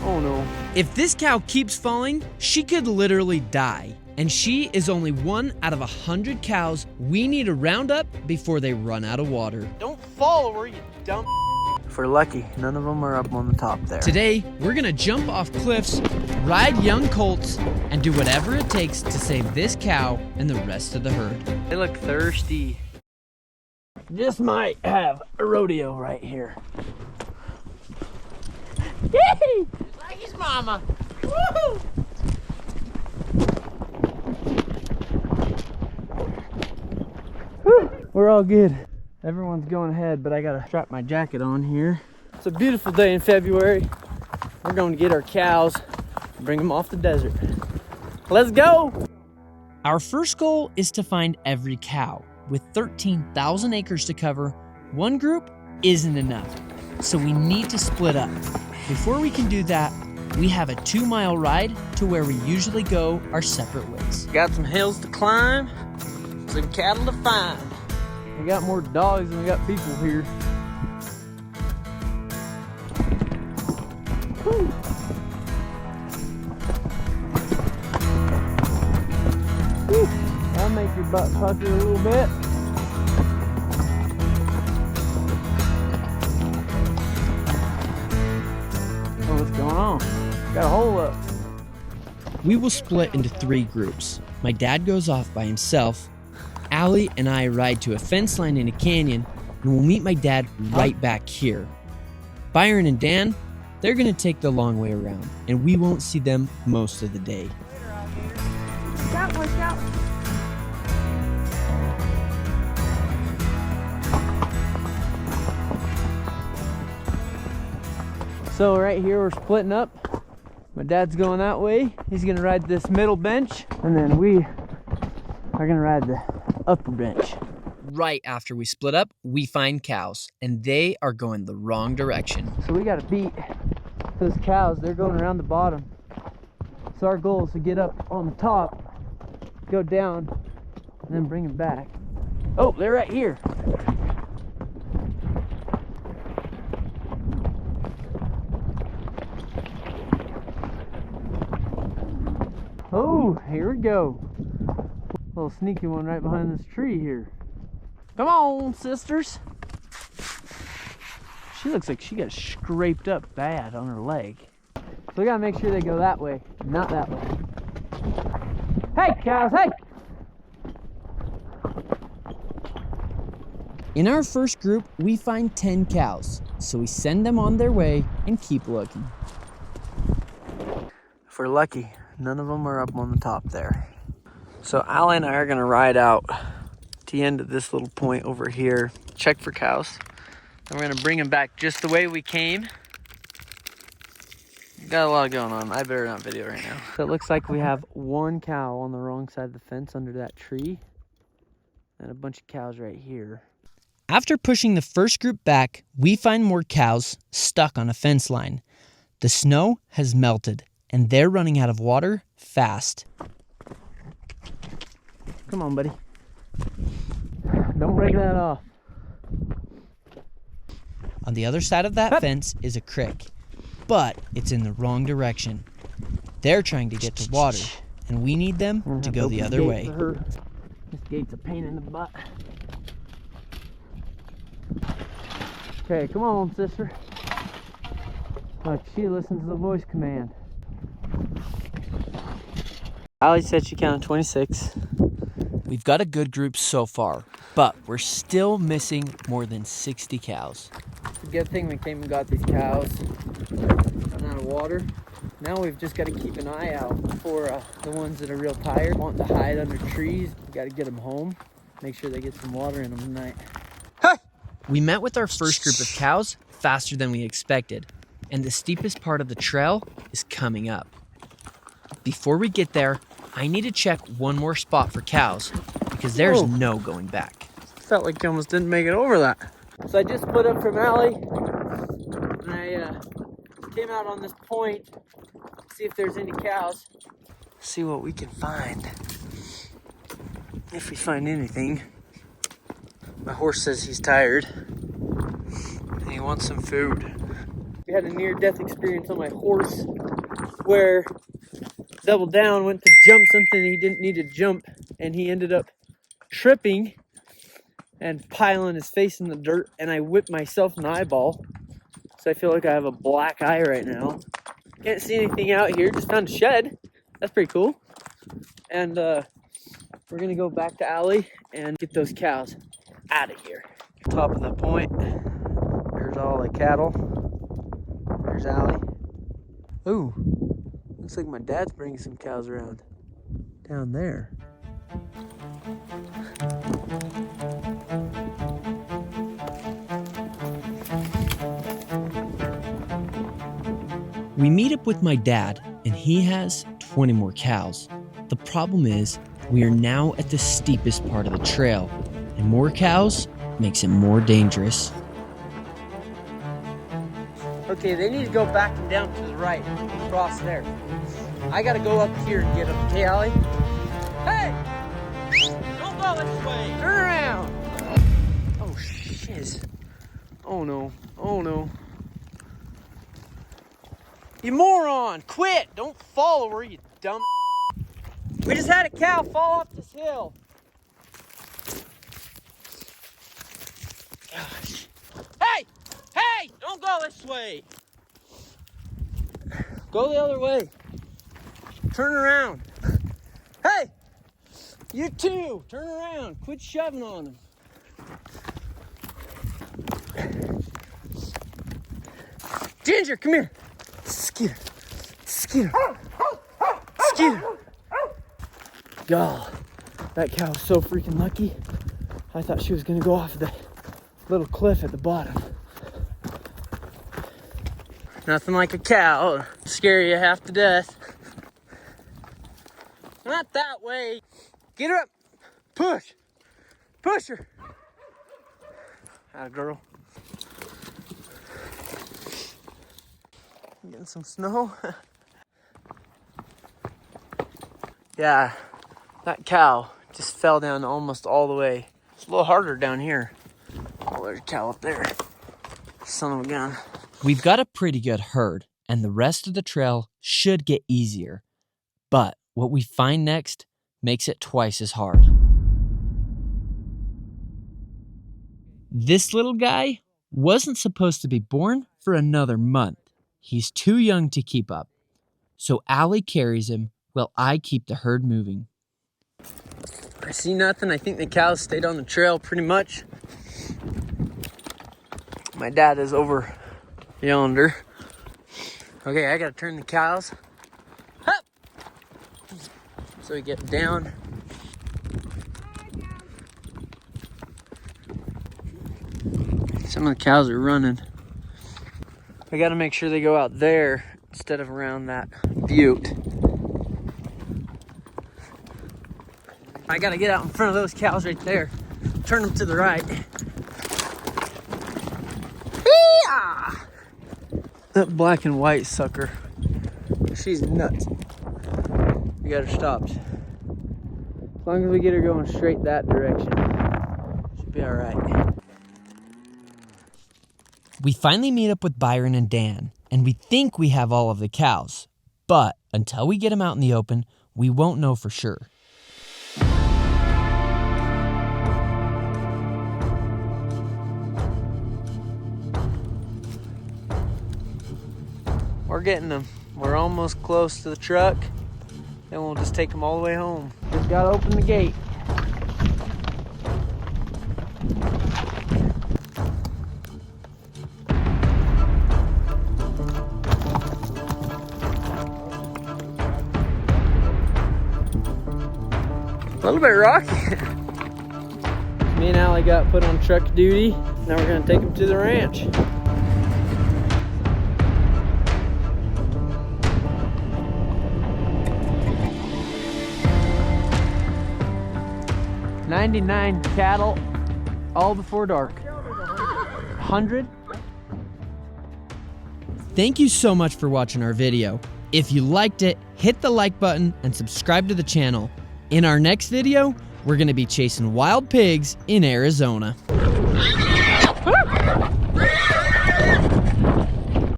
Oh no. If this cow keeps falling, she could literally die. And she is only one out of 100 cows we need to round up before they run out of water. Don't follow her, you dumb. If we're lucky, none of them are up on the top there. Today, we're gonna jump off cliffs, ride young colts, and do whatever it takes to save this cow and the rest of the herd. They look thirsty. Just might have a rodeo right here. Yee! Like his mama. Woohoo! We're all good. Everyone's going ahead, but I gotta strap my jacket on here. It's a beautiful day in February. We're going to get our cows and bring them off the desert. Let's go! Our first goal is to find every cow. With 13,000 acres to cover, one group isn't enough, so we need to split up. Before we can do that, we have a 2-mile ride to where we usually go our separate ways. Got some hills to climb, some cattle to find. We got more dogs than we got people here. Whew. Whew. That'll make your butt pucker a little bit. Oh, what's going on? Got a hole up. We will split into 3 groups. My dad goes off by himself. Allie and I ride to a fence line in a canyon, and we'll meet my dad right back here. Byron and Dan, they're gonna take the long way around, and we won't see them most of the day. Watch out. So right here we're splitting up. My dad's going that way. He's gonna ride this middle bench, and then we are gonna ride the upper bench. Right after we split up, we find cows, and they are going the wrong direction. So we gotta beat those cows. They're going around the bottom. So our goal is to get up on the top, go down, and then bring them back. Oh, they're right here. Oh, here we go. Little sneaky one right behind this tree here. Come on, sisters. She looks like she got scraped up bad on her leg. So we gotta make sure they go that way, not that way. Hey, cows, hey! In our first group, we find 10 cows, so we send them on their way and keep looking. If we're lucky, none of them are up on the top there. So Allie and I are gonna ride out to the end of this little point over here, check for cows. And we're gonna bring them back just the way we came. Got a lot going on. I better not video right now. So it looks like we have one cow on the wrong side of the fence under that tree, and a bunch of cows right here. After pushing the first group back, we find more cows stuck on a fence line. The snow has melted, and they're running out of water fast. Come on, buddy. Don't break that off. On the other side of that fence is a creek, but it's in the wrong direction. They're trying to get to water, and we need them to go the other way. This gate's a pain in the butt. Okay, come on, sister. Look, she listens to the voice command. Allie said she counted 26. We've got a good group so far, but we're still missing more than 60 cows. It's a good thing we came and got these cows. Run out of water. Now we've just got to keep an eye out for the ones that are real tired, wanting to hide under trees. We got to get them home. Make sure they get some water in them tonight. We met with our first group of cows faster than we expected, and the steepest part of the trail is coming up. Before we get there, I need to check one more spot for cows because there's no going back. Felt like you almost didn't make it over that. So I just split up from Allie, and I came out on this point to see if there's any cows. See what we can find. If we find anything. My horse says he's tired and he wants some food. We had a near-death experience on my horse where doubled down, went to jump something he didn't need to jump, and he ended up tripping and piling his face in the dirt, and I whipped myself an eyeball. So I feel like I have a black eye right now. Can't see anything out here, just found a shed. That's pretty cool. And we're gonna go back to Allie and get those cows out of here. Top of the point, there's all the cattle. There's Allie. Ooh, looks like my dad's bringing some cows around down there. We meet up with my dad, and he has 20 more cows. The problem is, we are now at the steepest part of the trail, and more cows makes it more dangerous. Okay, they need to go back and down to the right, across there. I gotta go up here and get them. Okay, Allie? Hey! Don't go this way! Turn around! Oh, shiz. Oh, no. Oh, no. You moron! Quit! Don't follow her, you dumb. We just had a cow fall off this hill. Gosh. Hey! Hey! Don't go this way! Go the other way. Turn around. Hey! You too! Turn around. Quit shoving on them. Ginger, come here. Skeeter. Skeeter. Skeeter. God, that cow was so freaking lucky. I thought she was gonna go off the little cliff at the bottom. Nothing like a cow. Scare you half to death. Not that way. Get her up. Push. Push her. Atta girl. Getting some snow. Yeah, that cow just fell down almost all the way. It's a little harder down here. Oh, there's a cow up there. Son of a gun. We've got a pretty good herd, and the rest of the trail should get easier. But what we find next makes it twice as hard. This little guy wasn't supposed to be born for another month. He's too young to keep up. So Allie carries him while I keep the herd moving. I see nothing. I think the cows stayed on the trail pretty much. My dad is over yonder. Okay, I gotta turn the cows up so we get down. Some of the cows are running. I gotta make sure they go out there instead of around that butte. I gotta get out in front of those cows right there. Turn them to the right. Hee-ah! That black and white sucker. She's nuts. We got her stopped. As long as we get her going straight that direction, she'll be all right. We finally meet up with Byron and Dan, and we think we have all of the cows. But until we get them out in the open, we won't know for sure. We're getting them. We're almost close to the truck. Then we'll just take them all the way home. Just gotta open the gate. A little bit rocky. Me and Allie got put on truck duty. Now we're gonna take them to the ranch. $99 cattle, all before dark. 100. Thank you so much for watching our video. If you liked it, hit the like button and subscribe to the channel. In our next video, we're going to be chasing wild pigs in Arizona.